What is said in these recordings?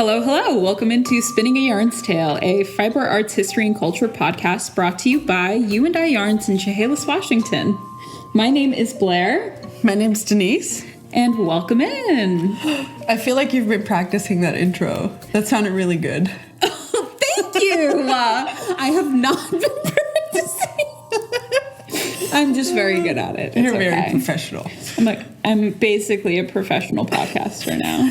Hello, hello. Welcome into Spinning a Yarn's Tale, a fiber arts history and culture podcast brought to you by You and I Yarns in Chehalis, Washington. My name is Blair. My name's Denise. And welcome in. I feel like you've been practicing that intro. That sounded really good. Oh, thank you. I have not been practicing. I'm just very good at it. You're very professional. I'm basically a professional podcaster now.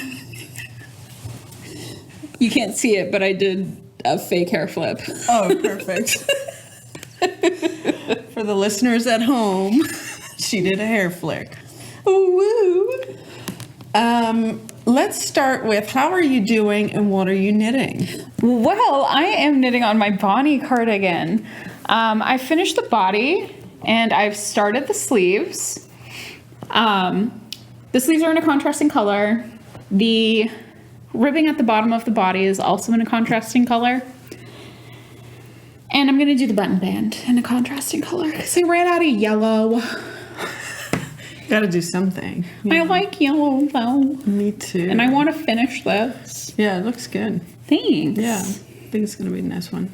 You can't see it, but I did a fake hair flip. Oh, perfect. For the listeners at home, she did a hair flick. Woo! Let's start with, how are you doing and what are you knitting? Well, I am knitting on my Bonnie cardigan. I finished the body and I've started the sleeves. The sleeves are in a contrasting color. The ribbing at the bottom of the body is also in a contrasting color. And I'm going to do the button band in a contrasting color because I ran out of yellow. Gotta do something. I like yellow though. Me too. And I want to finish this. Yeah, it looks good. Thanks. Yeah, I think it's going to be a nice one.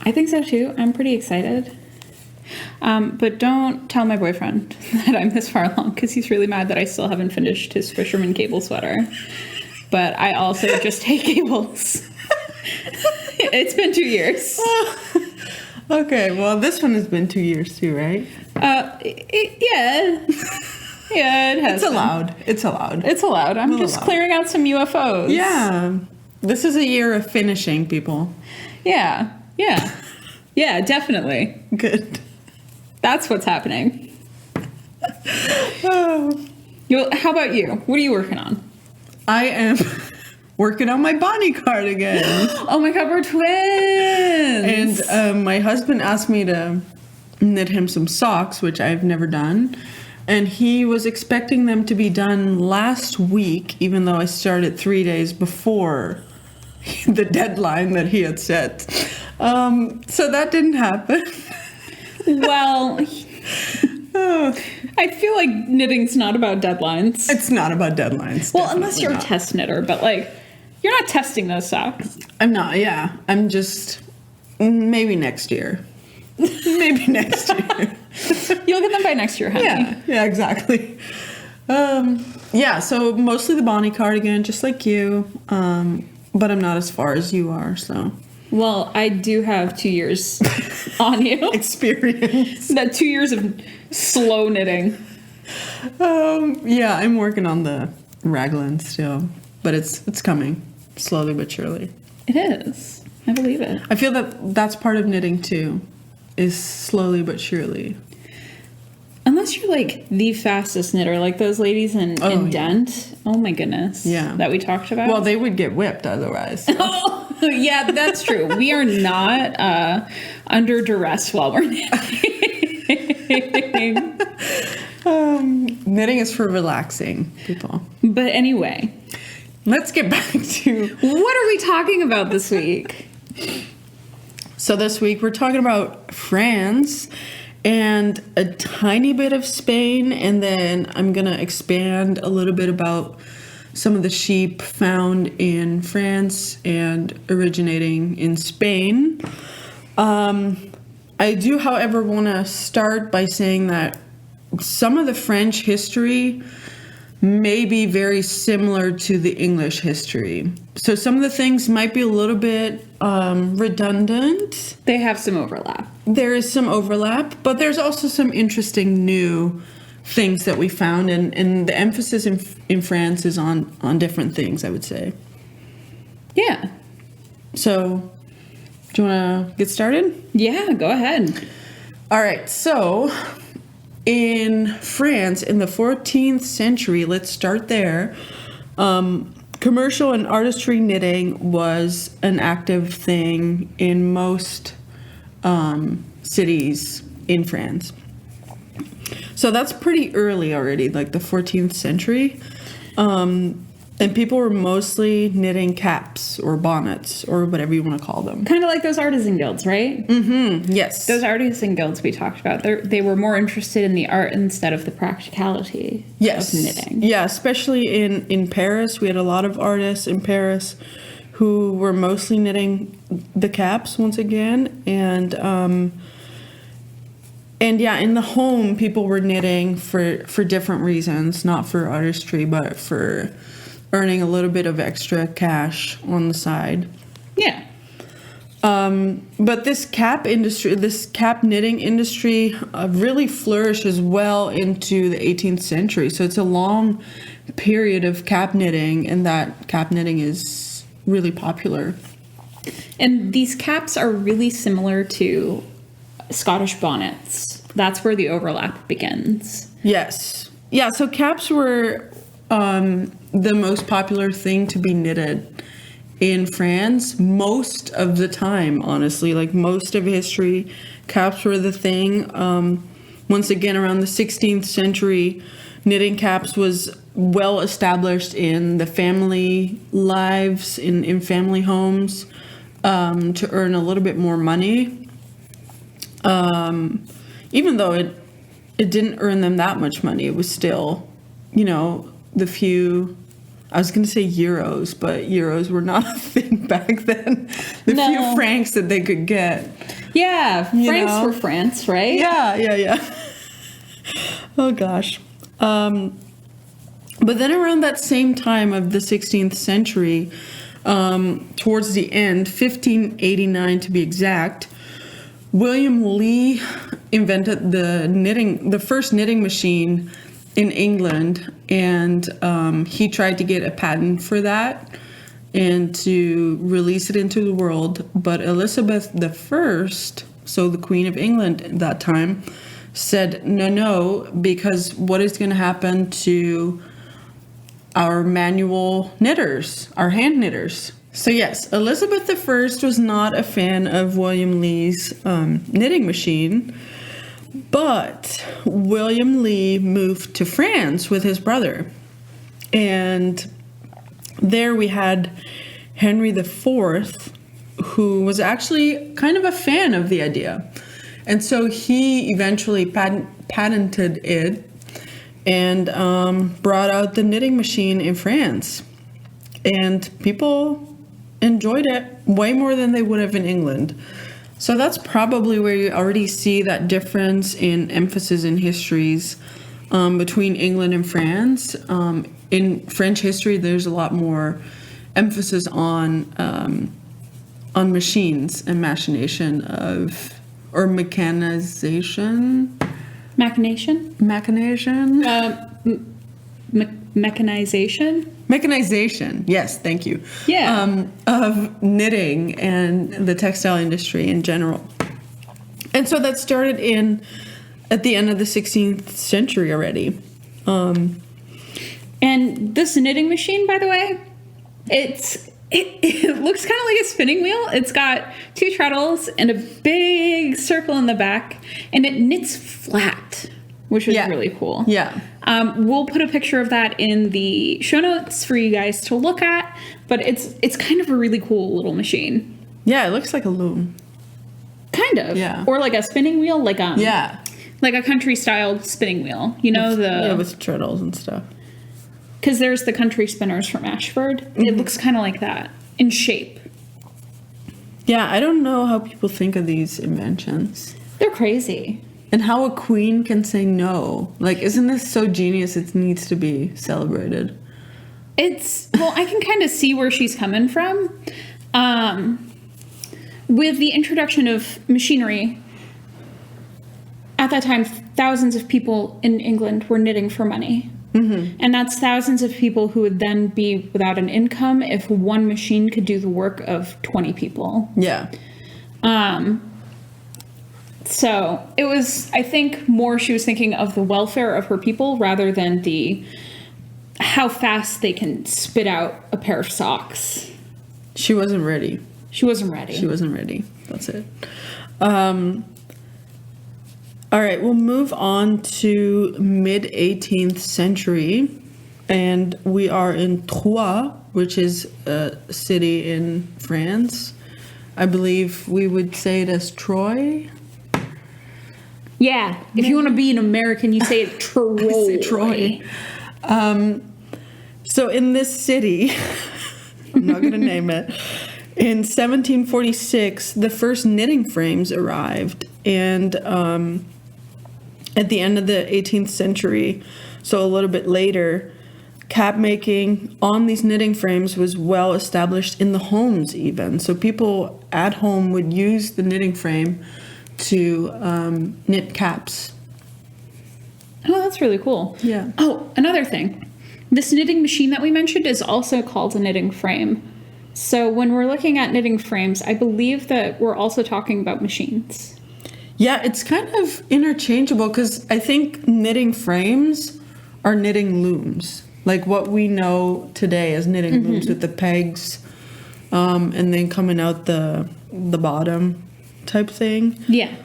I think so too. I'm pretty excited. But don't tell my boyfriend that I'm this far along because he's really mad that I still haven't finished his fisherman cable sweater. But I also just hate cables. It's been 2 years. Okay, well, this one has been 2 years too, right? Yeah. Yeah, it has. It's allowed. It's allowed. It's allowed. I'm just clearing out some UFOs. Yeah. This is a year of finishing, people. Yeah. Yeah. Yeah, definitely. Good. That's what's happening. Oh. How about you? What are you working on? I am working on my Bonnie cardigan. Oh my God, we're twins! And my husband asked me to knit him some socks, which I've never done. And he was expecting them to be done last week, even though I started 3 days before the deadline that he had set. So that didn't happen. Well, I feel like knitting's not about deadlines. It's not about deadlines. Well, unless you're a test knitter, but like, you're not testing those socks. I'm not, yeah. I'm just, maybe next year. Maybe next year. You'll get them by next year, honey. Yeah, exactly. Yeah, so mostly the Bonnie cardigan, just like you. But I'm not as far as you are, so. Well, I do have 2 years on you. Experience. That 2 years of slow knitting. Yeah, I'm working on the raglan still, but it's coming slowly but surely. It is. I believe it. I feel that that's part of knitting too, is slowly but surely. Unless you're like the fastest knitter, like those ladies in Dent. Oh my goodness. Yeah. That we talked about. Well, they would get whipped otherwise. So. Oh, yeah, that's true. We are not under duress while we're knitting. Knitting is for relaxing, people. But anyway, let's get back to what are we talking about this week? So this week we're talking about France and a tiny bit of Spain, and then I'm gonna expand a little bit about some of the sheep found in France and originating in Spain. I do, however, want to start by saying that some of the French history may be very similar to the English history. So some of the things might be a little bit redundant. They have some overlap. There is some overlap, but there's also some interesting new things that we found, and the emphasis in France is on different things, I would say. Yeah. So, do you want to get started? Yeah, go ahead. All right, so in France in the 14th century, let's start there, commercial and artistry knitting was an active thing in most cities in France. So that's pretty early already, like the 14th century. And people were mostly knitting caps or bonnets or whatever you want to call them. Kind of like those artisan guilds, right? Mm-hmm. Yes. Those artisan guilds we talked about, they were more interested in the art instead of the practicality Yes. of knitting. Yeah, especially in Paris. We had a lot of artists in Paris who were mostly knitting the caps once again. And yeah, in the home, people were knitting for different reasons, not for artistry, but for earning a little bit of extra cash on the side. Yeah. But this cap knitting industry really flourishes well into the 18th century. So it's a long period of cap knitting, and that cap knitting is really popular. And these caps are really similar to Scottish bonnets. That's where the overlap begins. Yes. Yeah, so caps were the most popular thing to be knitted in France most of the time, honestly. Like most of history, caps were the thing. Once again, around the 16th century, knitting caps was well established in the family lives, in family homes, to earn a little bit more money. Even though it didn't earn them that much money, it was still, the few, I was going to say euros, but euros were not a thing back then. The few francs that they could get. Yeah, francs were France, right? Yeah. Oh, gosh. But then around that same time of the 16th century, towards the end, 1589 to be exact, William Lee invented the first knitting machine in England, and he tried to get a patent for that and to release it into the world. But Elizabeth I, so the Queen of England at that time, said no, because what is going to happen to our manual knitters, our hand knitters? So yes, Elizabeth I was not a fan of William Lee's knitting machine, but William Lee moved to France with his brother. And there we had Henry IV, who was actually kind of a fan of the idea. And so he eventually patented it and brought out the knitting machine in France. And people enjoyed it way more than they would have in England. So that's probably where you already see that difference in emphasis in histories between England and France. In French history, there's a lot more emphasis on machines and machination or mechanization. Machination? Mechanization? Mechanization? Mechanization, yes, thank you. Yeah. Of knitting and the textile industry in general. And so that started at the end of the 16th century already. And this knitting machine, by the way, it looks kind of like a spinning wheel. It's got two treadles and a big circle in the back, and it knits flat, which is really cool. Yeah. We'll put a picture of that in the show notes for you guys to look at, but it's kind of a really cool little machine. Yeah, it looks like a loom. Kind of. Yeah. Or like a spinning wheel, like a country style spinning wheel. With treadles and stuff. Because there's the country spinners from Ashford. Mm-hmm. It looks kind of like that in shape. Yeah, I don't know how people think of these inventions. They're crazy. And how a queen can say no. Like, isn't this so genius it needs to be celebrated? I can kind of see where she's coming from. With the introduction of machinery, at that time, thousands of people in England were knitting for money. Mm-hmm. And that's thousands of people who would then be without an income if one machine could do the work of 20 people. Yeah. So it was, I think, more she was thinking of the welfare of her people rather than how fast they can spit out a pair of socks. She wasn't ready. She wasn't ready. That's it. All right, we'll move on to mid-18th century. and we are in Troyes, which is a city in France. I believe we would say it as Troy. Yeah, if you want to be an American, you say it Troy. I say Troy. So in this city, I'm not going to name it, in 1746, the first knitting frames arrived. And at the end of the 18th century, so a little bit later, cap making on these knitting frames was well established in the homes even. So people at home would use the knitting frame to knit caps. Oh, that's really cool. Yeah. Oh, another thing. This knitting machine that we mentioned is also called a knitting frame. So when we're looking at knitting frames, I believe that we're also talking about machines. Yeah, it's kind of interchangeable because I think knitting frames are knitting looms. Like what we know today as knitting looms with the pegs and then coming out the bottom type thing. Yeah.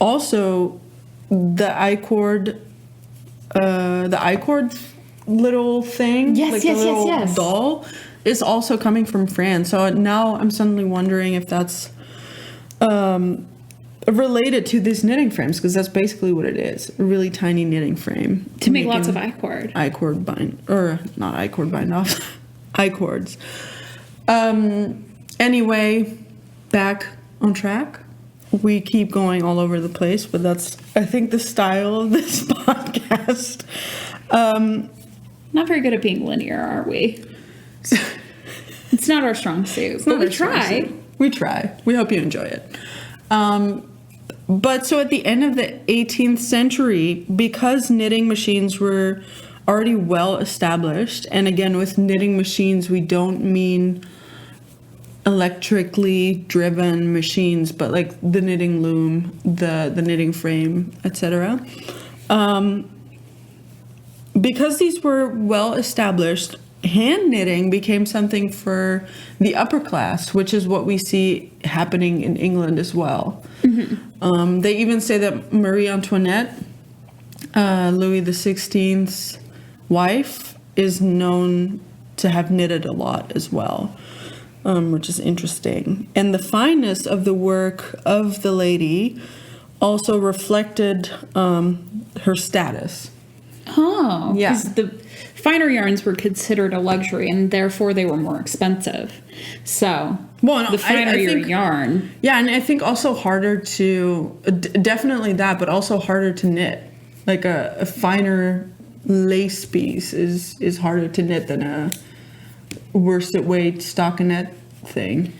Also, the I-cord little thing, Yes, like yes, the little yes, yes. doll, is also coming from France. So now I'm suddenly wondering if that's related to these knitting frames, because that's basically what it is, a really tiny knitting frame. To make lots of I-cord. I-cord bind, or not I-cord bind off, I-cords. Anyway, back on track. We keep going all over the place, but that's, I think, the style of this podcast. Not very good at being linear, are we? It's not our strong suit, but we try. We try. We hope you enjoy it. But so at the end of the 18th century, because knitting machines were already well established, and again, with knitting machines, we don't mean electrically driven machines, but like the knitting loom, the knitting frame, etc. Because these were well established, hand knitting became something for the upper class, which is what we see happening in England as well. They even say that Marie Antoinette, Louis XVI's wife, is known to have knitted a lot as well. Which is interesting. And the fineness of the work of the lady also reflected her status. Oh, Yeah. because the finer yarns were considered a luxury, and therefore they were more expensive. So, Well, no, the finer I your think- yarn. Yeah, and I think also harder to, definitely that, but also harder to knit. Like a finer lace piece is harder to knit than a worsted weight stockinette thing.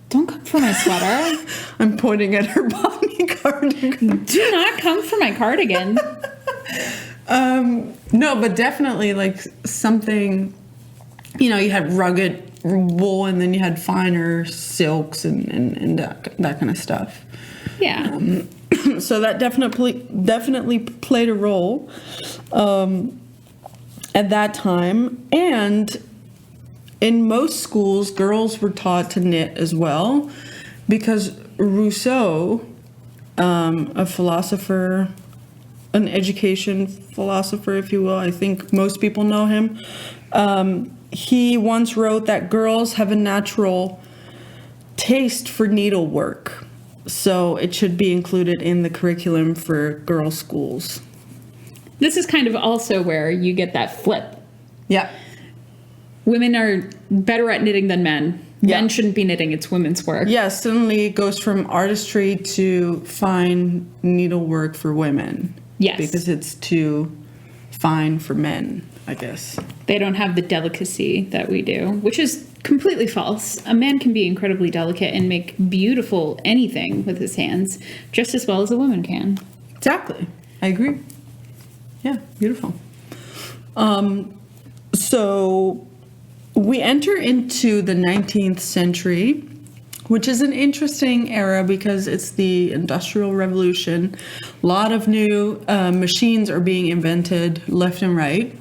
Don't come for my sweater. I'm pointing at her body cardigan. Do not come for my cardigan. No, but definitely like something, you know, you had rugged wool and then you had finer silks and that kind of stuff. Yeah. So that definitely played a role at that time. And in most schools, girls were taught to knit as well, because Rousseau, a philosopher, an education philosopher, if you will, I think most people know him, he once wrote that girls have a natural taste for needlework, so it should be included in the curriculum for girls' schools. This is kind of also where you get that flip. Yeah. Women are better at knitting than men. Yeah. Men shouldn't be knitting, it's women's work. Yeah, suddenly it goes from artistry to fine needlework for women. Yes. Because it's too fine for men, I guess. They don't have the delicacy that we do, which is completely false. A man can be incredibly delicate and make beautiful anything with his hands just as well as a woman can. Exactly. I agree. Yeah, beautiful. So we enter into the 19th century, which is an interesting era because it's the Industrial Revolution. A lot of new machines are being invented left and right.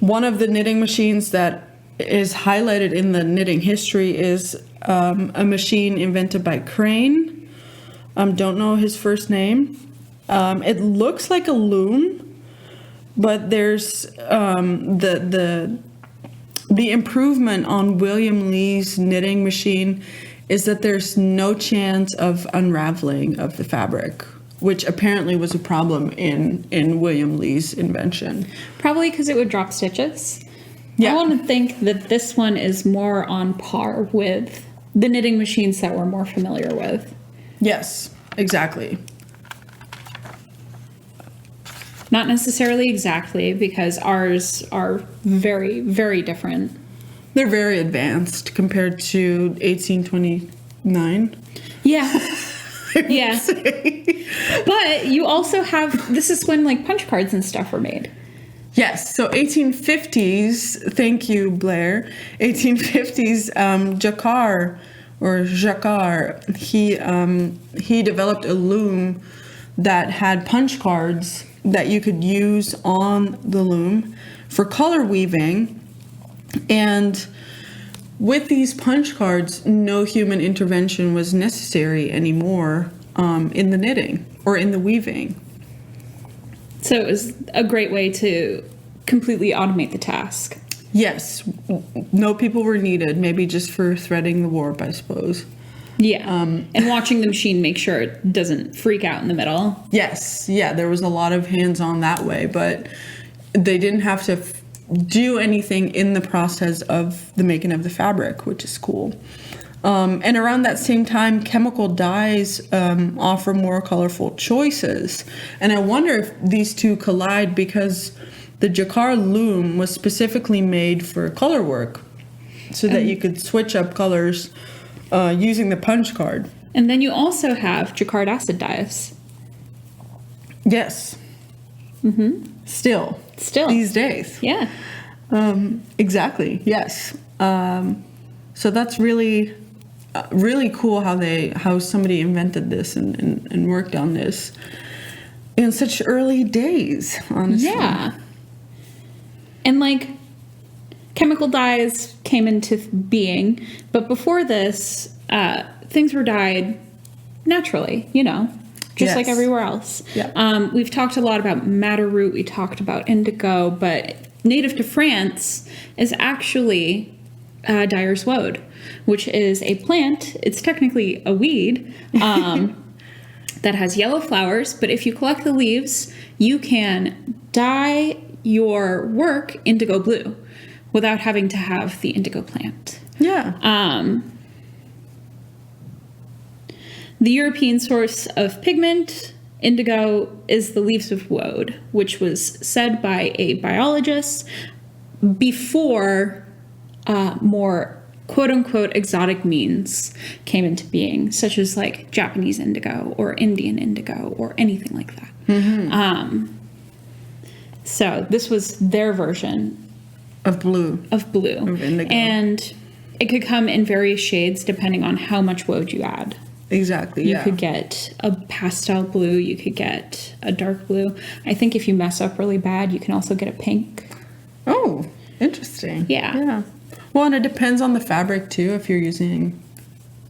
One of the knitting machines that is highlighted in the knitting history is a machine invented by Crane. Don't know his first name. It looks like a loom, But there's the improvement on William Lee's knitting machine is that there's no chance of unraveling of the fabric, which apparently was a problem in William Lee's invention. Probably because it would drop stitches. Yeah. I want to think that this one is more on par with the knitting machines that we're more familiar with. Yes, exactly. Not necessarily exactly, because ours are very, very different. They're very advanced compared to 1829. Yeah. I would Yeah. say. But you also have, this is when like punch cards and stuff were made. Yes, so 1850s, thank you, Blair. 1850s, Jacquard, he developed a loom that had punch cards that you could use on the loom for color weaving. And with these punch cards, no human intervention was necessary anymore in the knitting or in the weaving. So it was a great way to completely automate the task. Yes, no people were needed, maybe just for threading the warp, I suppose. Yeah. And watching the machine make sure it doesn't freak out in the middle. Yes, yeah, there was a lot of hands-on that way, but they didn't have to do anything in the process of the making of the fabric, which is cool. And around that same time, chemical dyes offer more colorful choices. And I wonder if these two collide because the jacquard loom was specifically made for color work so that you could switch up colors using the punch card. And then you also have jacquard acid dyes. Yes. Mm-hmm. Still. These days. Yeah. Exactly. Yes. So that's really, really cool how somebody invented this and worked on this in such early days, honestly. Yeah. And like chemical dyes came into being, but before this, things were dyed naturally, just like Yes. everywhere else. Yeah. We've talked a lot about madder root, we talked about indigo, but native to France is actually dyer's woad, which is a plant. It's technically a weed that has yellow flowers, but if you collect the leaves, you can dye your work indigo blue without having to have the indigo plant. Yeah. The European source of pigment, indigo, is the leaves of woad, which was said by a biologist before more quote-unquote exotic means came into being, such as like Japanese indigo or Indian indigo or anything like that. Mm-hmm. So this was their version Of blue. of blue. Of indigo. And it could come in various shades depending on how much woad you add. Exactly, You yeah. could get a pastel blue, you could get a dark blue. I think if you mess up really bad, you can also get a pink. Oh, interesting. Yeah. Yeah. Well, and it depends on the fabric, too, if you're using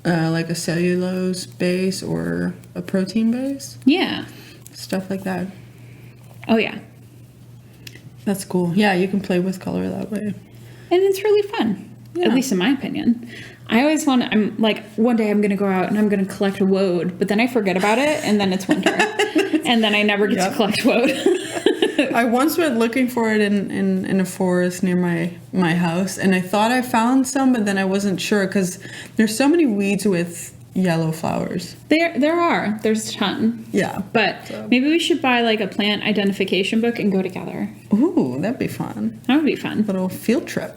like a cellulose base or a protein base. Yeah. Stuff like that. Oh, yeah. That's cool. Yeah, you can play with color that way. And it's really fun, Yeah. at least in my opinion. I always I'm like, one day I'm going to go out and I'm going to collect a woad, but then I forget about it, and then it's winter. And then I never get to collect woad. I once went looking for it in a forest near my house, and I thought I found some, but then I wasn't sure because there's so many weeds with yellow flowers. There's a ton. Yeah. But maybe we should buy like a plant identification book and go together. Ooh, that'd be fun. That would be fun. Little field trip.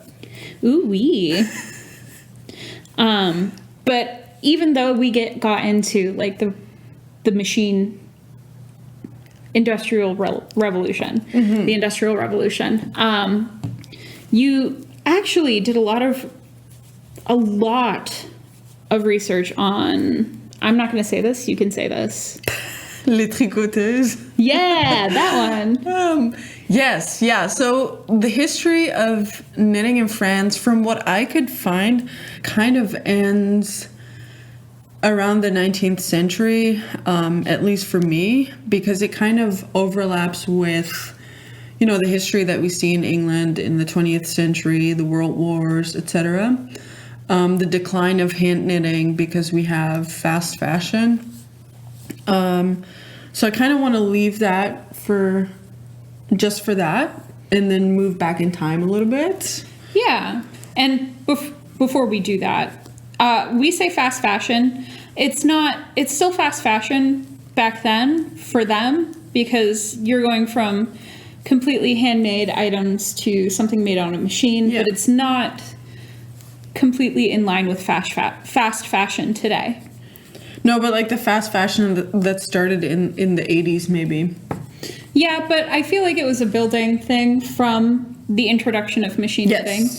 Ooh wee. But even though we got into like the machine industrial revolution, Mm-hmm. the industrial revolution, you actually did a lot of research on, I'm not going to say this, you can say this. Les Tricoteuses. Yeah, that one. Yes, yeah. So the history of knitting in France, from what I could find, kind of ends around the 19th century, at least for me, because it kind of overlaps with, the history that we see in England in the 20th century, the World Wars, etc. The decline of hand knitting because we have fast fashion. So I kind of want to leave that for that, and then move back in time a little bit. Yeah. And before we do that, we say fast fashion. It's still fast fashion back then for them, because you're going from completely handmade items to something made on a machine, but it's not completely in line with fast fashion today. No, but like the fast fashion that started in the 80s maybe. Yeah, but I feel like it was a building thing from the introduction of machine knitting,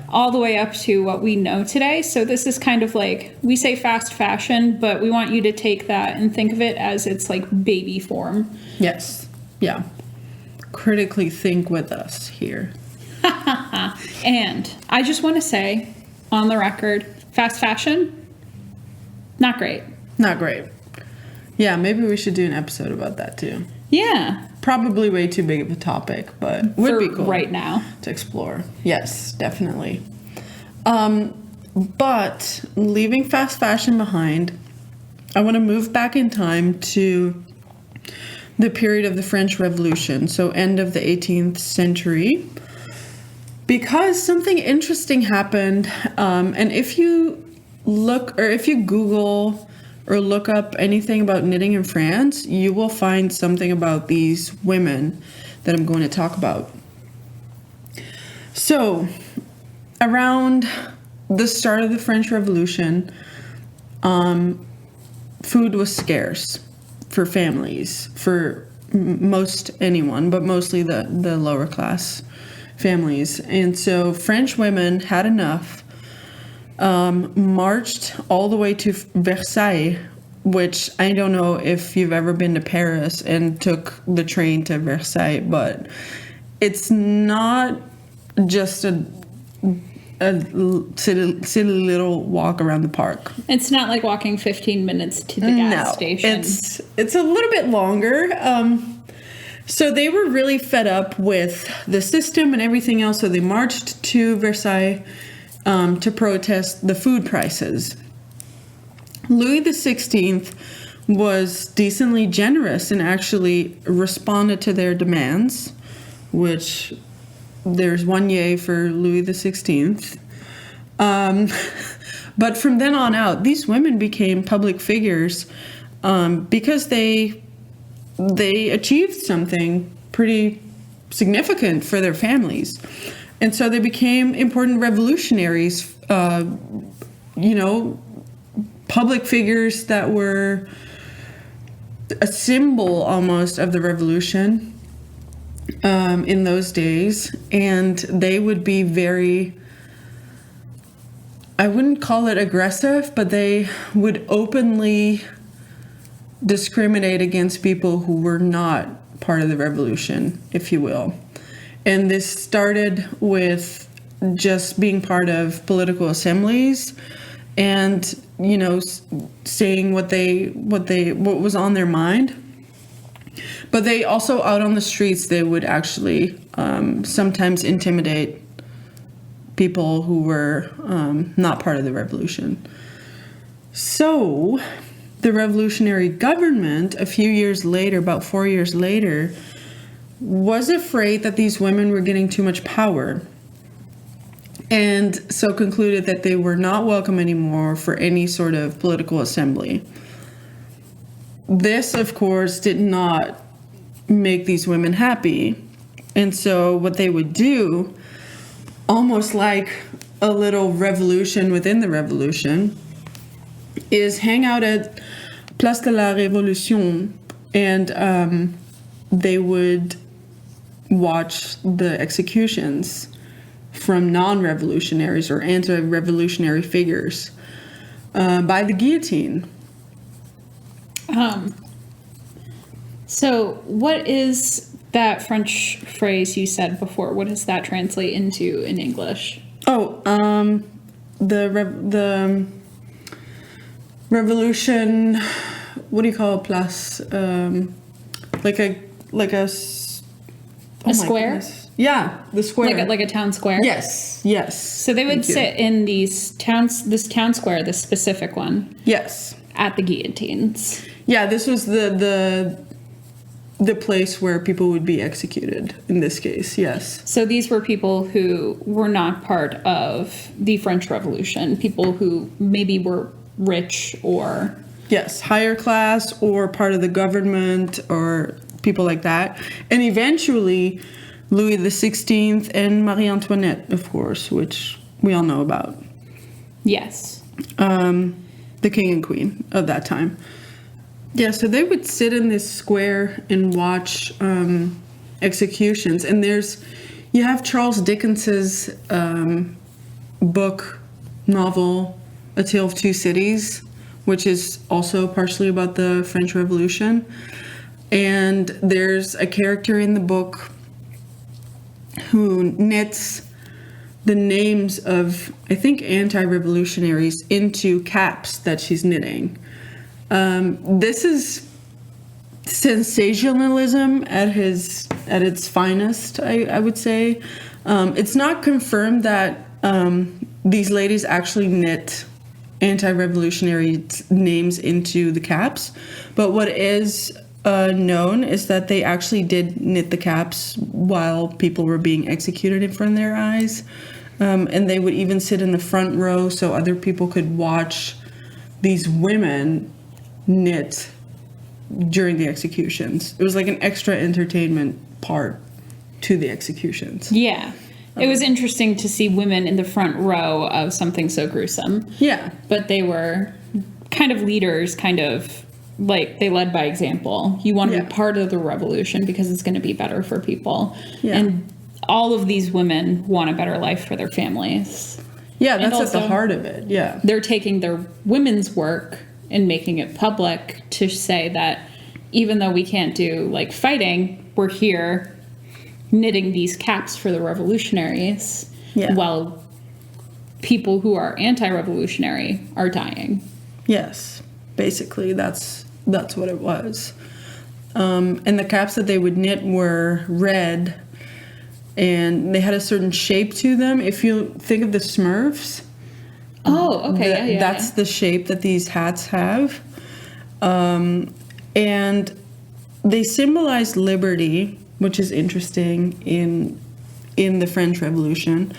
all the way up to what we know today. So this is kind of like, we say fast fashion, but we want you to take that and think of it as its like baby form. Yes. Yeah. Critically think with us here. And I just want to say, on the record, fast fashion, not great. Not great. Yeah, maybe we should do an episode about that too. Yeah. Probably way too big of a topic, but would be cool right now to explore. Yes, definitely. But leaving fast fashion behind, I want to move back in time to the period of the French Revolution, so end of the 18th century, because something interesting happened. And if you Google or look up anything about knitting in France, you will find something about these women that I'm going to talk about. So, around the start of the French Revolution, food was scarce for families, for most anyone, but mostly the lower class families. And so French women had enough, marched all the way to Versailles, which I don't know if you've ever been to Paris and took the train to Versailles, but it's not just a silly little walk around the park. It's not like walking 15 minutes to the gas station. It's a little bit longer. So they were really fed up with the system and everything else, so they marched to Versailles to protest the food prices. Louis XVI was decently generous and actually responded to their demands, which there's one yay for Louis XVI. But from then on out, these women became public figures because they achieved something pretty significant for their families. And so they became important revolutionaries, public figures that were a symbol almost of the revolution in those days. And they would be very, I wouldn't call it aggressive, but they would openly discriminate against people who were not part of the revolution, if you will. And this started with just being part of political assemblies and, saying what was on their mind. But they also, out on the streets, they would actually sometimes intimidate people who were not part of the revolution. So the revolutionary government, a few years later, about 4 years later, was afraid that these women were getting too much power, and so concluded that they were not welcome anymore for any sort of political assembly. This, of course, did not make these women happy, and so what they would do, almost like a little revolution within the revolution, is hang out at Place de la Révolution, and they would watch the executions from non-revolutionaries or anti-revolutionary figures by the guillotine. So what is that French phrase you said before? What does that translate into in English? The revolution, what do you call it, place? Like a A square? Goodness. Yeah, the square. Like a town square? Yes, yes. So they would sit in this town square, this specific one, Yes. at the guillotines. Yeah, this was the place where people would be executed in this case, yes. So these were people who were not part of the French Revolution, people who maybe were rich or... Yes, higher class or part of the government or people like that. And eventually, Louis XVI and Marie Antoinette, of course, which we all know about. Yes. The king and queen of that time. Yeah, so they would sit in this square and watch executions. And you have Charles Dickens's novel, A Tale of Two Cities, which is also partially about the French Revolution. And there's a character in the book who knits the names of, I think, anti-revolutionaries into caps that she's knitting. This is sensationalism at its finest, I would say. It's not confirmed that these ladies actually knit anti-revolutionary names into the caps, but what is known is that they actually did knit the caps while people were being executed in front of their eyes, and they would even sit in the front row so other people could watch these women knit during the executions. It was like an extra entertainment part to the executions. Yeah. It was interesting to see women in the front row of something so gruesome. Yeah. But they were kind of leaders, kind of like they led by example. You want to be part of the revolution because it's going to be better for people. Yeah. And all of these women want a better life for their families. Yeah, that's also, at the heart of it. Yeah. They're taking their women's work and making it public to say that even though we can't do like fighting, we're here knitting these caps for the revolutionaries while people who are anti-revolutionary are dying. Yes, basically that's what it was. And the caps that they would knit were red, and they had a certain shape to them. If you think of the Smurfs, that's the shape that these hats have. And they symbolize liberty, which is interesting in the French Revolution.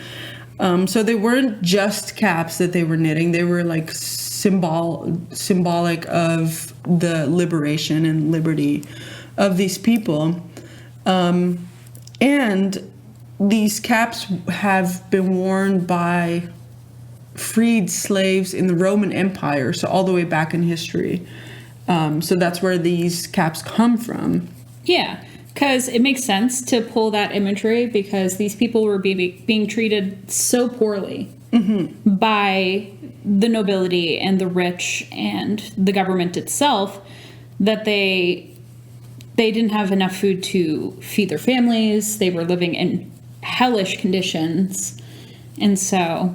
So they weren't just caps that they were knitting. They were like symbolic of the liberation and liberty of these people. And these caps have been worn by freed slaves in the Roman Empire, so all the way back in history. So that's where these caps come from. Yeah. Because it makes sense to pull that imagery because these people were being treated so poorly by the nobility and the rich and the government itself that they didn't have enough food to feed their families. They were living in hellish conditions. And so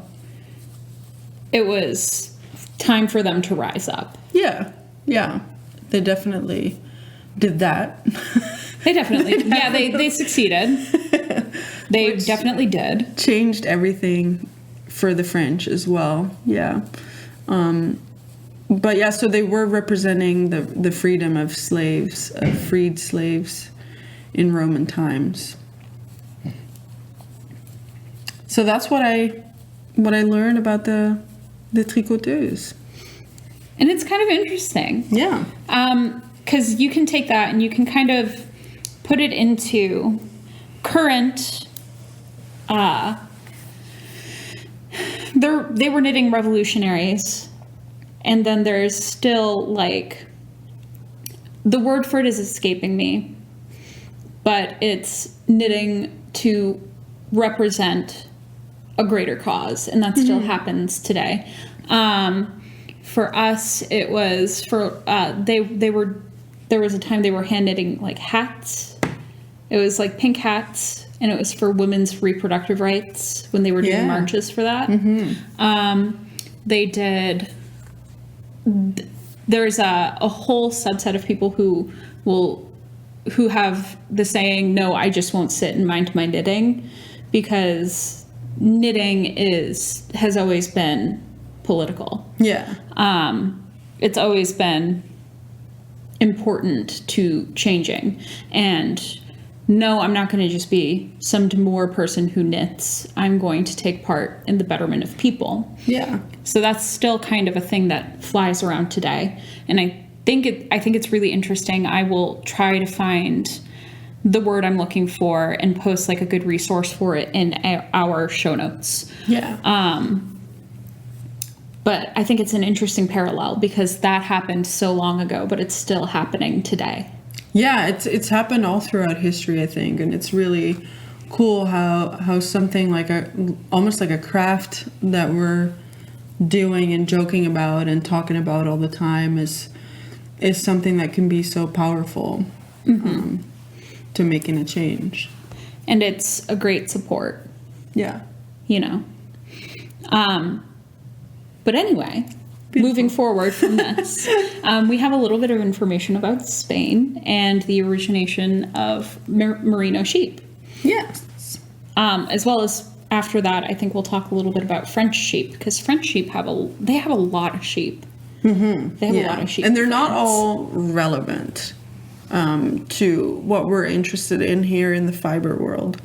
it was time for them to rise up. Yeah. Yeah. They definitely did that. They definitely, they succeeded. They definitely did. Changed everything for the French as well. Yeah. But yeah, so they were representing the freedom of slaves, of freed slaves in Roman times. So that's what I learned about the Tricoteuses. And it's kind of interesting. Yeah. Because you can take that and you can kind of put it into current, they were knitting revolutionaries, and then there's still like, the word for it is escaping me, but it's knitting to represent a greater cause, and that still happens today. For us, it was there was a time they were hand knitting like hats. It was like pink hats, and it was for women's reproductive rights when they were doing marches for that. They did. There's a whole subset of people who who have the saying, no, I just won't sit and mind my knitting, because knitting has always been political. Yeah. It's always been important to changing. And no, I'm not going to just be some demure person who knits. I'm going to take part in the betterment of people. Yeah. So that's still kind of a thing that flies around today. And I think it's really interesting. I will try to find the word I'm looking for and post like a good resource for it in our show notes. Yeah. But I think it's an interesting parallel because that happened so long ago, but it's still happening today. Yeah, it's happened all throughout history, I think, and it's really cool how something like almost like a craft that we're doing and joking about and talking about all the time is something that can be so powerful to making a change. And it's a great support. Yeah. You know. But anyway, moving forward from this, we have a little bit of information about Spain and the origination of merino sheep. Yes. As well as after that, I think we'll talk a little bit about French sheep, because French sheep have a lot of sheep. Mm-hmm. They have a lot of sheep. And they're not all relevant to what we're interested in here in the fiber world.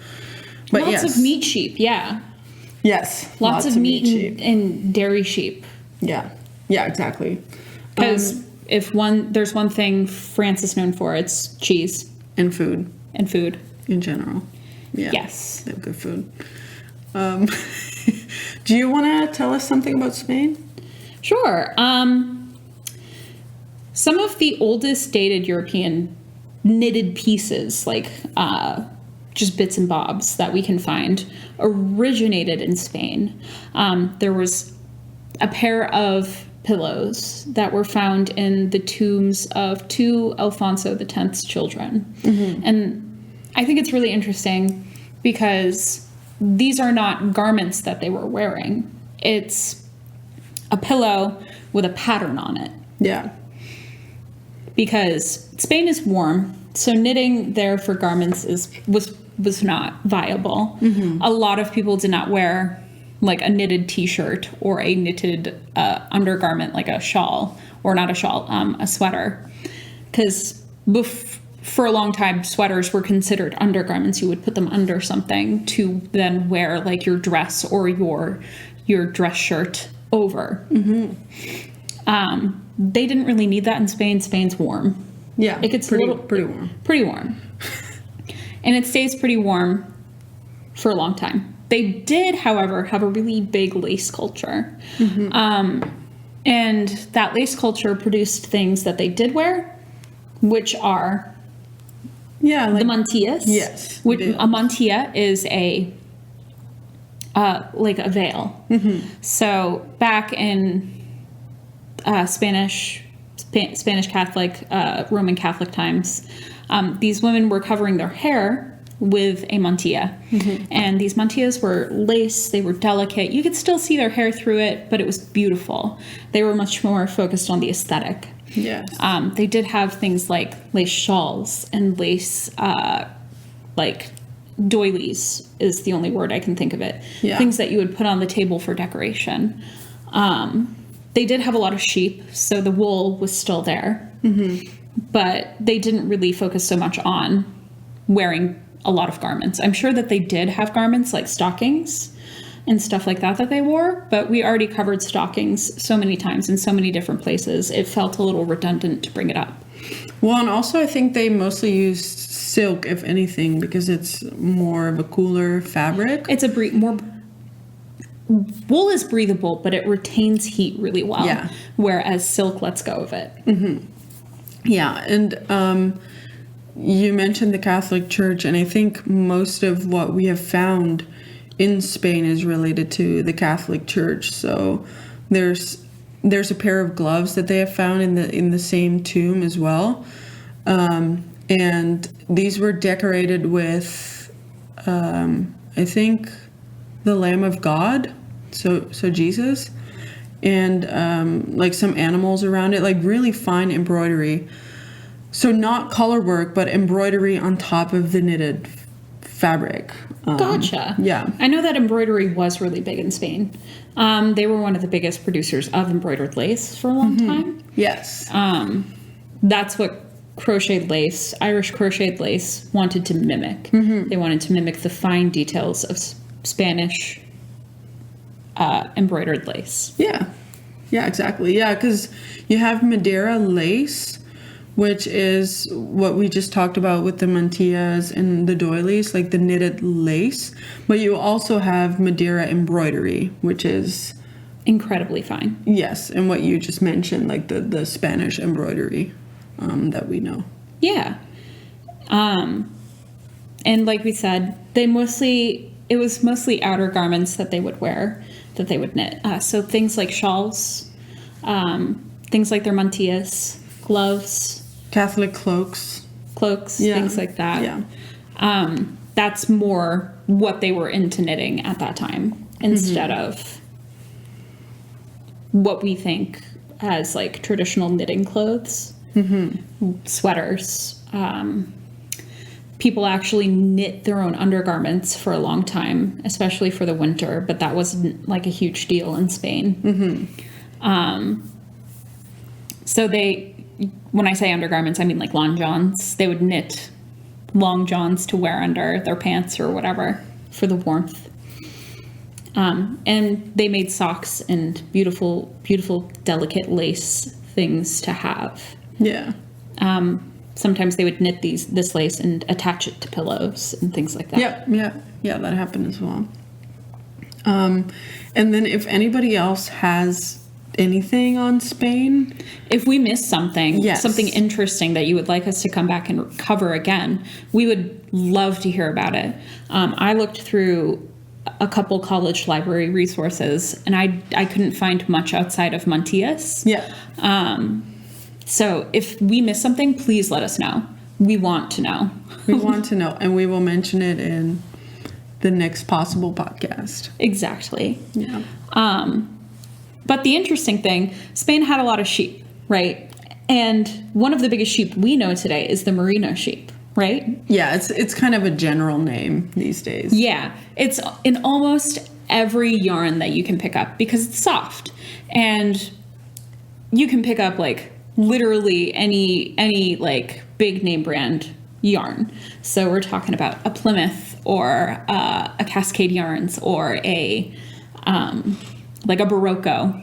But lots of meat sheep, yeah. Yes. Lots of meat and dairy sheep. Yeah. Yeah, exactly. Because there's one thing France is known for, it's cheese. And food. And food. In general. Yeah. Yes. They have good food. Do you want to tell us something about Spain? Sure. Some of the oldest dated European knitted pieces, like just bits and bobs that we can find, originated in Spain. There was a pair of pillows that were found in the tombs of 2 Alfonso X's children. Mm-hmm. And I think it's really interesting because these are not garments that they were wearing. It's a pillow with a pattern on it. Yeah. Because Spain is warm, so knitting there for garments was not viable. Mm-hmm. A lot of people did not wear like a knitted t-shirt or a knitted undergarment, like a shawl, or not a shawl, a sweater. Because for a long time, sweaters were considered undergarments. You would put them under something to then wear like your dress or your dress shirt over. Mm-hmm. They didn't really need that in Spain. Spain's warm. Yeah, it gets pretty warm. Pretty warm. And it stays pretty warm for a long time. They did, however, have a really big lace culture. Mm-hmm. And that lace culture produced things that they did wear, which are like the mantillas. Yes. A mantilla is like a veil. Mm-hmm. So back in Spanish Catholic, Roman Catholic times, these women were covering their hair with a mantilla. Mm-hmm. And these mantillas were lace, they were delicate. You could still see their hair through it, but it was beautiful. They were much more focused on the aesthetic. Yes. They did have things like lace shawls and lace, like doilies is the only word I can think of it. Yeah. Things that you would put on the table for decoration. They did have a lot of sheep, so the wool was still there. Mm-hmm. But they didn't really focus so much on wearing a lot of garments. I'm sure that they did have garments like stockings and stuff like that they wore, but we already covered stockings so many times in so many different places. It felt a little redundant to bring it up. Well, and also I think they mostly used silk, if anything, because it's more of a cooler fabric. It's more... Wool is breathable, but it retains heat really well. Yeah. Whereas silk lets go of it. Mm-hmm. Yeah, and you mentioned the Catholic Church, and I think most of what we have found in Spain is related to the Catholic Church. So there's a pair of gloves that they have found in the same tomb as well, and these were decorated with, I think, the Lamb of God, so Jesus, and like some animals around it, like really fine embroidery. So not color work, but embroidery on top of the knitted fabric. Gotcha. Yeah. I know that embroidery was really big in Spain. They were one of the biggest producers of embroidered lace for a long time. Yes. That's what Irish crocheted lace wanted to mimic. They wanted to mimic the fine details of Spanish embroidered lace. Yeah. Yeah, exactly. Yeah, because you have Madeira lace, which is what we just talked about with the mantillas and the doilies, like the knitted lace. But you also have Madeira embroidery, which is incredibly fine. Yes, and what you just mentioned, like the Spanish embroidery that we know. Yeah. And like we said, it was mostly outer garments that they would wear, that they would knit. So things like shawls, things like their mantillas, gloves, Catholic cloaks, yeah. Things like that. Yeah. That's more what they were into knitting at that time, instead of what we think as like traditional knitting clothes, sweaters. People actually knit their own undergarments for a long time, especially for the winter, but that wasn't like a huge deal in Spain. So when I say undergarments, I mean like long johns. They would knit long johns to wear under their pants or whatever for the warmth. And they made socks and beautiful, beautiful, delicate lace things to have. Yeah. Sometimes they would knit this lace and attach it to pillows and things like that. Yeah, that happened as well. And then if anybody else has anything on Spain, if we missed something, yes, something interesting that you would like us to come back and cover again, we would love to hear about it. I looked through a couple college library resources, and I couldn't find much outside of mantillas. Yeah. So if we miss something, please let us know. We want to know. We want to know, and we will mention it in the next possible podcast. Exactly. Yeah. But the interesting thing, Spain had a lot of sheep, right? And one of the biggest sheep we know today is the merino sheep, right? Yeah, it's kind of a general name these days. Yeah, it's in almost every yarn that you can pick up because it's soft. And you can pick up like literally any like big name brand yarn. So we're talking about a Plymouth or a Cascade Yarns or a like a Barocco,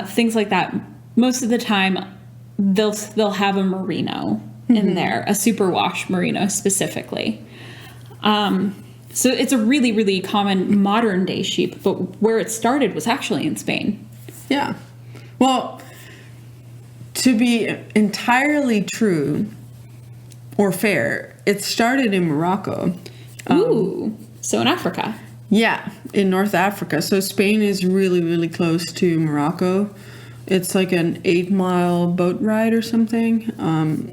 things like that. Most of the time they'll have a merino in there, a superwash merino specifically. So it's a really, really common modern day sheep, but where it started was actually in Spain. Yeah. Well, to be entirely true or fair, it started in Morocco. Ooh, so in Africa. Yeah, in North Africa. So Spain is really, really close to Morocco. It's like an 8-mile boat ride or something.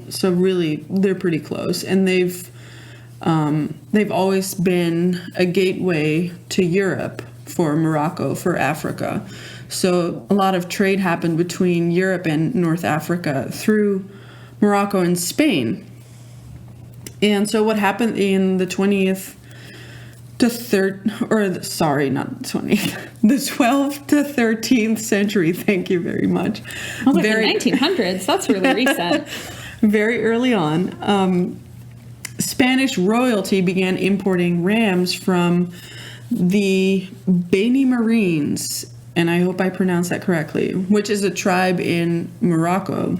So really, they're pretty close. And they've always been a gateway to Europe for Morocco, for Africa. So a lot of trade happened between Europe and North Africa through Morocco and Spain. And so what happened in the 20th to not 20th, the 12th to 13th century. Thank you very much. I was like the 1900s. That's really recent. Very early on, Spanish royalty began importing rams from the Beni Marines, and I hope I pronounced that correctly, which is a tribe in Morocco.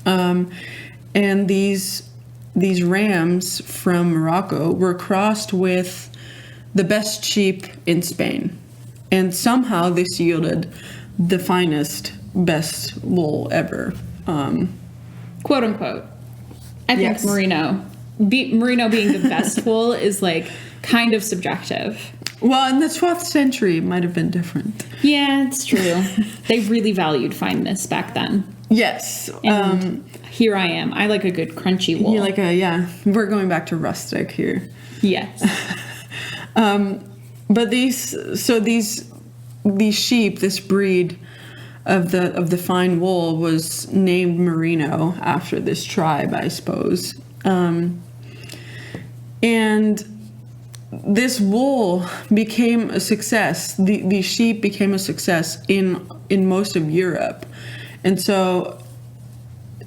And these rams from Morocco were crossed with the best sheep in Spain. And somehow this yielded the finest, best wool ever. Quote unquote. I think Yes. merino being the best wool is like kind of subjective. Well, in the 12th century, it might have been different. Yeah, it's true. They really valued fineness back then. Yes. And here I am. I like a good crunchy wool. We're going back to rustic here. Yes. But these sheep, this breed, of the fine wool was named merino after this tribe, I suppose. And this wool became a success. The sheep became a success in most of Europe. And so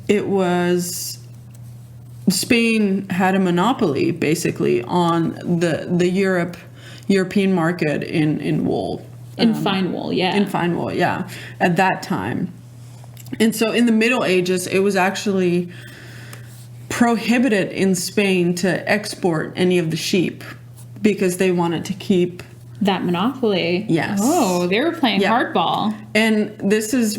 it was, Spain had a monopoly basically on the European market in wool. In fine wool, yeah. In fine wool, yeah, at that time. And so in the Middle Ages, it was actually prohibited in Spain to export any of the sheep because they wanted to keep that monopoly. Yes. Oh, they were playing Yeah. hardball. And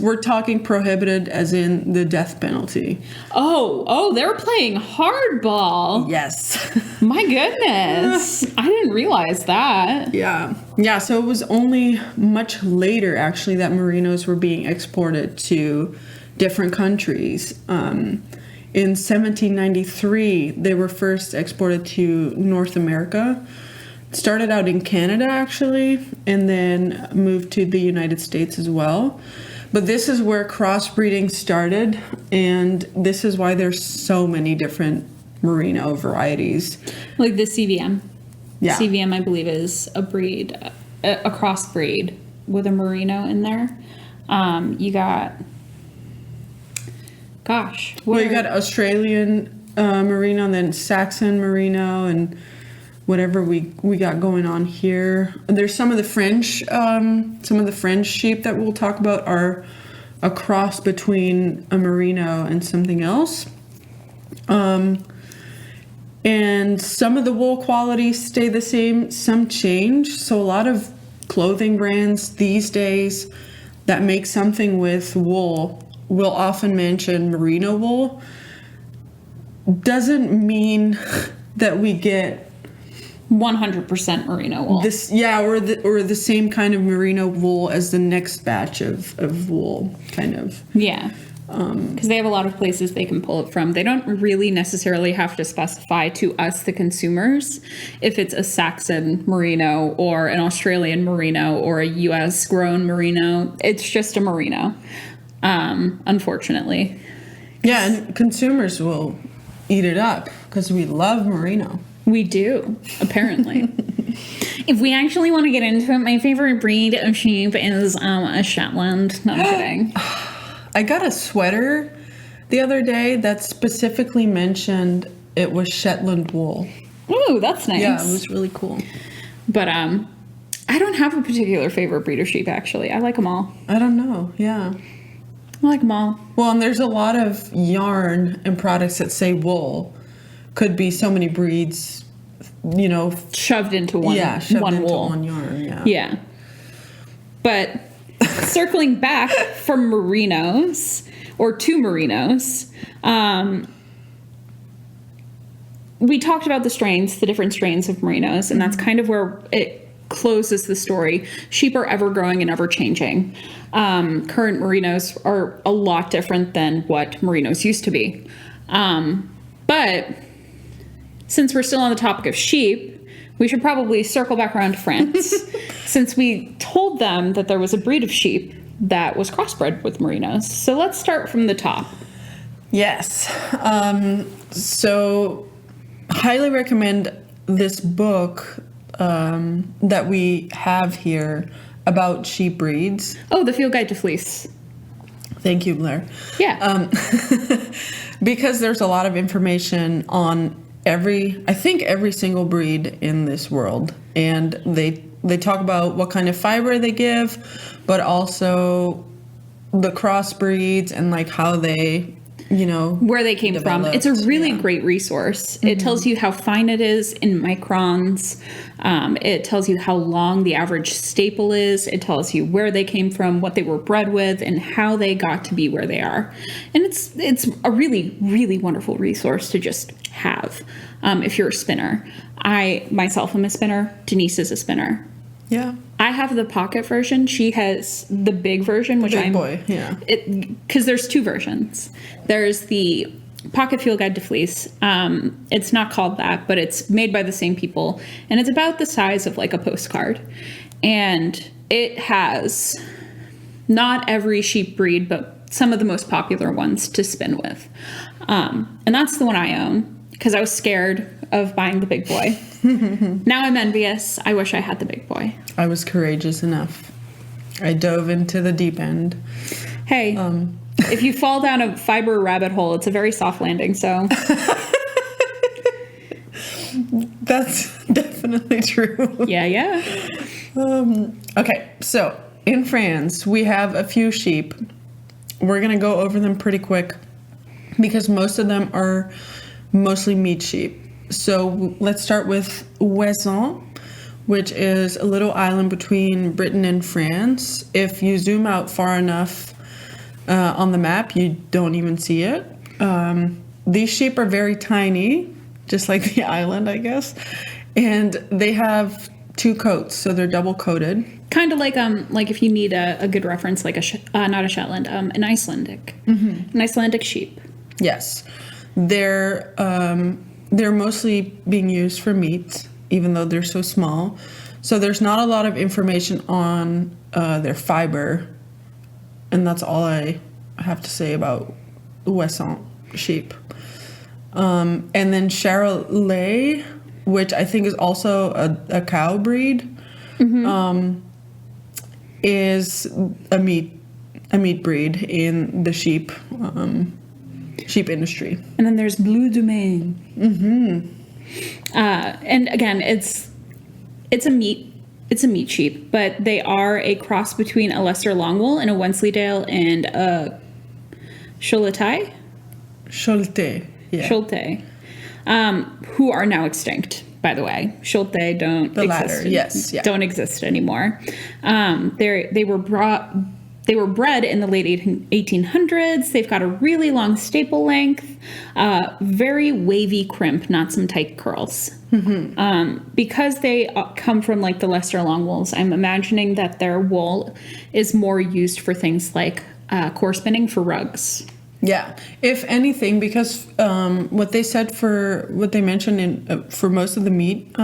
we're talking prohibited as in the death penalty. Oh, they were playing hardball. Yes. My goodness. I didn't realize that. Yeah. Yeah, so it was only much later actually that merinos were being exported to different countries. In 1793, they were first exported to North America. Started out in Canada, actually, and then moved to the United States as well. But this is where crossbreeding started, and this is why there's so many different merino varieties. Like the CVM. Yeah. CVM, I believe, is a breed, a crossbreed with a merino in there. You got, gosh. Well, you got Australian merino, and then Saxon merino, and whatever we got going on here. There's some of the French sheep that we'll talk about are a cross between a merino and something else. And some of the wool qualities stay the same, some change. So a lot of clothing brands these days that make something with wool will often mention merino wool. Doesn't mean that we get 100% merino wool. or the same kind of merino wool as the next batch of wool, kind of. Yeah. Because they have a lot of places they can pull it from. They don't really necessarily have to specify to us, the consumers, if it's a Saxon merino or an Australian merino or a US grown merino. It's just a merino, unfortunately. Yeah, and consumers will eat it up because we love merino. We do, apparently. If we actually want to get into it, my favorite breed of sheep is a Shetland. No, I'm kidding. I got a sweater the other day that specifically mentioned it was Shetland wool. Ooh, that's nice. Yeah, it was really cool. But I don't have a particular favorite breed of sheep, actually. I like them all. I don't know, yeah. I like them all. Well, and there's a lot of yarn and products that say wool. Could be so many breeds, Shoved into one, shoved one into wool. one yarn, yeah. Yeah. But circling back from merinos, or to merinos, we talked about the different strains of merinos, and that's kind of where it closes the story. Sheep are ever growing and ever changing. Current merinos are a lot different than what merinos used to be. But since we're still on the topic of sheep, we should probably circle back around to France, since we told them that there was a breed of sheep that was crossbred with merinos. So let's start from the top. Yes. So highly recommend this book that we have here about sheep breeds. Oh, the Field Guide to Fleece. Thank you, Blair. Yeah. Because there's a lot of information on every single breed in this world, and they talk about what kind of fiber they give, but also the crossbreeds and like how they where they came from. It's a really great resource. It tells you how fine it is in microns. It tells you how long the average staple is. It tells you where they came from, what they were bred with, and how they got to be where they are. And it's a really, really wonderful resource to just have if you're a spinner. I myself am a spinner. Denise is a spinner. Yeah. I have the pocket version. She has the big version, which Big boy, yeah. Because there's two versions. There's the Pocket Field Guide to Fleece. It's not called that, but it's made by the same people, and it's about the size of like a postcard. And it has not every sheep breed, but some of the most popular ones to spin with. And that's the one I own because I was scared of buying the big boy. Now I'm envious. I wish I had the big boy. I was courageous enough. I dove into the deep end. Hey, if you fall down a fiber rabbit hole, it's a very soft landing, so... That's definitely true. Yeah. Okay, so in France, we have a few sheep. We're going to go over them pretty quick because most of them are mostly meat sheep. So let's start with Ouessant, which is a little island between Britain and France. If you zoom out far enough on the map, you don't even see it. These sheep are very tiny, just like the island, I guess. And they have 2 coats, so they're double coated. Kind of like if you need a good reference, like not a Shetland, an Icelandic, an Icelandic sheep. Yes, they're mostly being used for meat, even though they're so small. So there's not a lot of information on their fiber, and that's all I have to say about Ouessant sheep. And then Charolais, which I think is also a cow breed, is a meat breed in the sheep industry. And then there's Bleu de Maine. And again, it's a meat sheep, but they are a cross between a Leicester Longwool and a Wensleydale and a Choletais. Choletais, yeah. Choletais, who are now extinct, by the way. Choletais don't the exist. latter, yes, yeah. Don't exist anymore. They were bred in the late 1800s. They've got a really long staple length, very wavy crimp, not some tight curls. Because they come from like the Leicester Longwools, I'm imagining that their wool is more used for things like core spinning for rugs. Yeah, if anything, because what they mentioned for most of the meat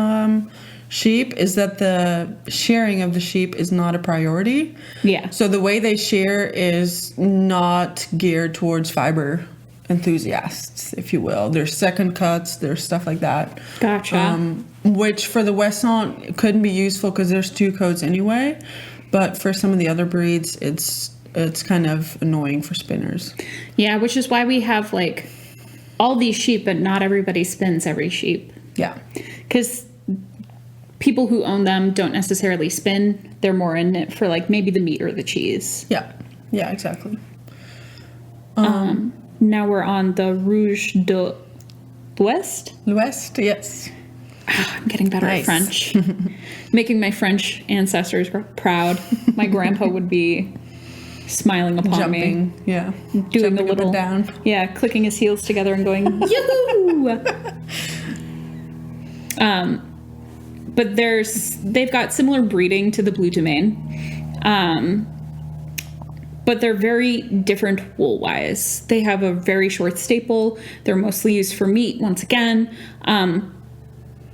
sheep is that the shearing of the sheep is not a priority. Yeah. So the way they shear is not geared towards fiber enthusiasts, if you will. There's second cuts, there's stuff like that. Gotcha. Which for the Ouessant couldn't be useful because there's 2 coats anyway. But for some of the other breeds, it's kind of annoying for spinners. Yeah, which is why we have like all these sheep, but not everybody spins every sheep. Yeah. Because people who own them don't necessarily spin. They're more in it for like maybe the meat or the cheese. Yeah. Yeah, exactly. Now we're on the Rouge de l'Ouest. L'Ouest, yes. I'm getting better Nice. at French. Making my French ancestors proud. My grandpa would be smiling upon Jumping, me. yeah. Doing Jumping the up little and down. Yeah, clicking his heels together and going, yoo-hoo! But they've got similar breeding to the Bleu de Maine. But they're very different wool-wise. They have a very short staple. They're mostly used for meat, once again.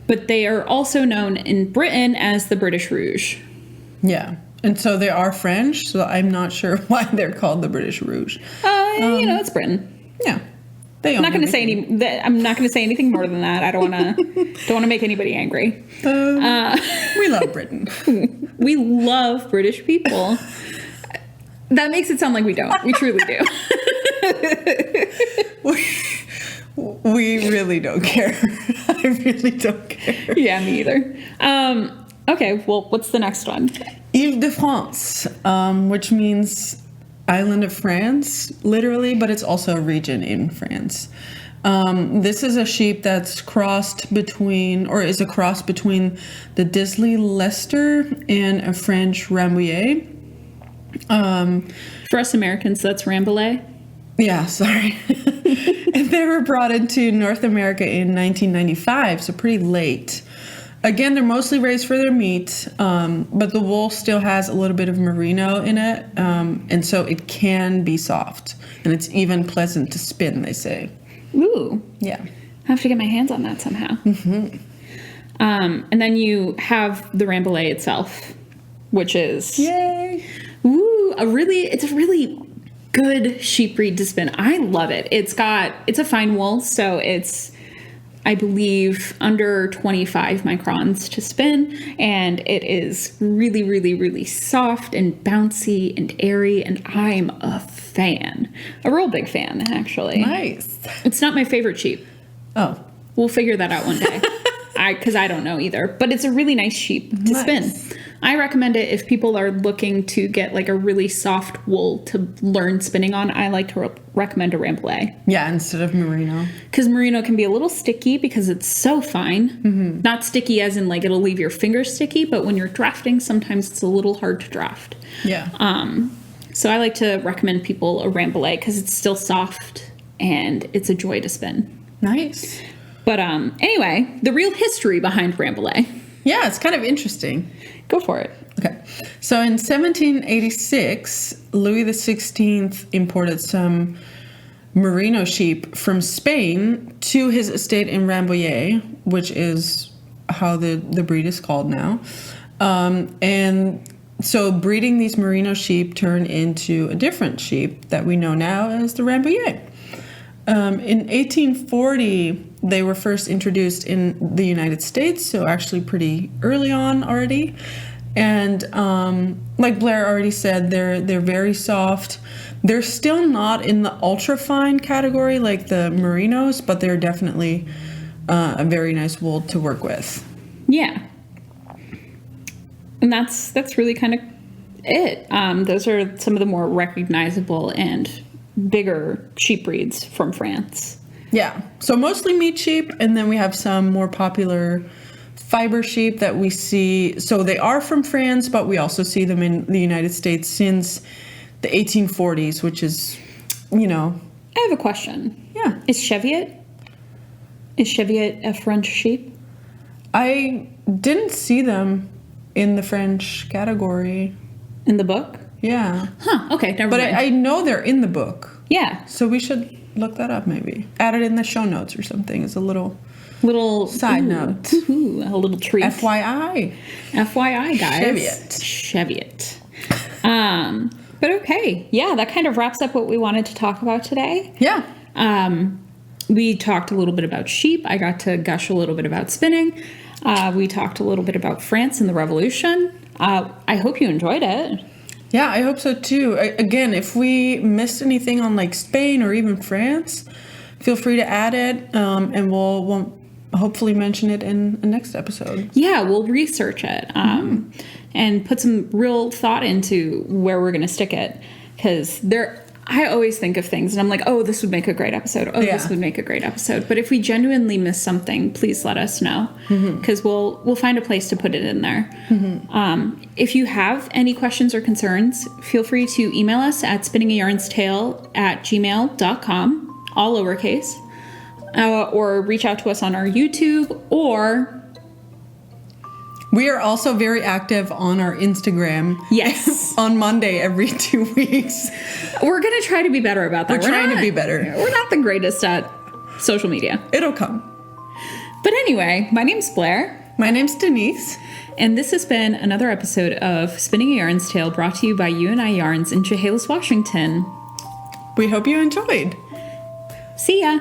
But they are also known in Britain as the British Rouge. Yeah. And so they are French, so I'm not sure why they're called the British Rouge. It's Britain. Yeah. They I'm not going to say I'm not going to say anything more than that. I don't want to make anybody angry. We love Britain. We love British people. That makes it sound like we don't. We truly do. We really don't care. I really don't care. Yeah, me either. Okay, well, what's the next one? Île-de-France, which means island of France, literally, but it's also a region in France. This is a sheep that's crossed between, or is a cross between the Disley Leicester and a French Rambouillet. For us Americans, that's Rambouillet. Yeah, sorry. And they were brought into North America in 1995, so pretty late. Again, they're mostly raised for their meat, but the wool still has a little bit of merino in it, and so it can be soft. And it's even pleasant to spin, they say. Ooh. Yeah. I have to get my hands on that somehow. And then you have the Rambouillet itself, which is Yay! Ooh, it's a really good sheep breed to spin. I love it. It's a fine wool, so it's, I believe, under 25 microns to spin, and it is really, really, really soft and bouncy and airy, and I'm a fan. A real big fan, actually. Nice. It's not my favorite sheep. Oh. We'll figure that out one day. Because I don't know either. But it's a really nice sheep to spin. I recommend it if people are looking to get like a really soft wool to learn spinning on. I like to recommend a Rambouillet. Yeah, instead of merino. Because merino can be a little sticky because it's so fine. Mm-hmm. Not sticky as in like it'll leave your fingers sticky, but when you're drafting, sometimes it's a little hard to draft. Yeah. So I like to recommend people a Rambouillet because it's still soft and it's a joy to spin. Nice. But anyway, the real history behind Rambouillet. Yeah, it's kind of interesting. Go for it. Okay. So in 1786, Louis XVI imported some merino sheep from Spain to his estate in Rambouillet, which is how the breed is called now. And so breeding these merino sheep turned into a different sheep that we know now as the Rambouillet. In 1840, they were first introduced in the United States, so actually pretty early on already. And like Blair already said, they're very soft. They're still not in the ultra fine category like the merinos, but they're definitely a very nice wool to work with. Yeah. And that's really kind of it. Those are some of the more recognizable and bigger sheep breeds from France. Yeah, so mostly meat sheep, and then we have some more popular fiber sheep that we see. So they are from France, but we also see them in the United States since the 1840s, which is, you know. I have a question. Yeah. Is Cheviot a French sheep? I didn't see them in the French category. In the book? Yeah. Huh, okay, never But mind. I know they're in the book. Yeah. So we should look that up maybe. Add it in the show notes or something as a little side note. Ooh, a little treat. FYI. FYI, guys. Cheviot. But okay. Yeah, that kind of wraps up what we wanted to talk about today. Yeah. We talked a little bit about sheep. I got to gush a little bit about spinning. We talked a little bit about France and the Revolution. I hope you enjoyed it. Yeah, I hope so too. Again, if we missed anything on like Spain or even France, feel free to add it, and we'll hopefully mention it in the next episode. Yeah, we'll research it and put some real thought into where we're going to stick it. Because I always think of things and I'm like, oh, this would make a great episode. Oh, Yeah. this would make a great episode. But if we genuinely miss something, please let us know. Because we'll find a place to put it in there. If you have any questions or concerns, feel free to email us at spinningyarnstale@gmail.com, all lowercase. Or reach out to us on our YouTube, or We are also very active on our Instagram. yes, On Monday every 2 weeks. we're gonna try to be better about that. We're trying to be better. We're not the greatest at social media, It'll come. but anyway, my name's Blair, My name's Denise. and this has been another episode of Spinning a Yarn's Tale, brought to you by UNI Yarns in Chehalis, Washington. We hope you enjoyed. See ya.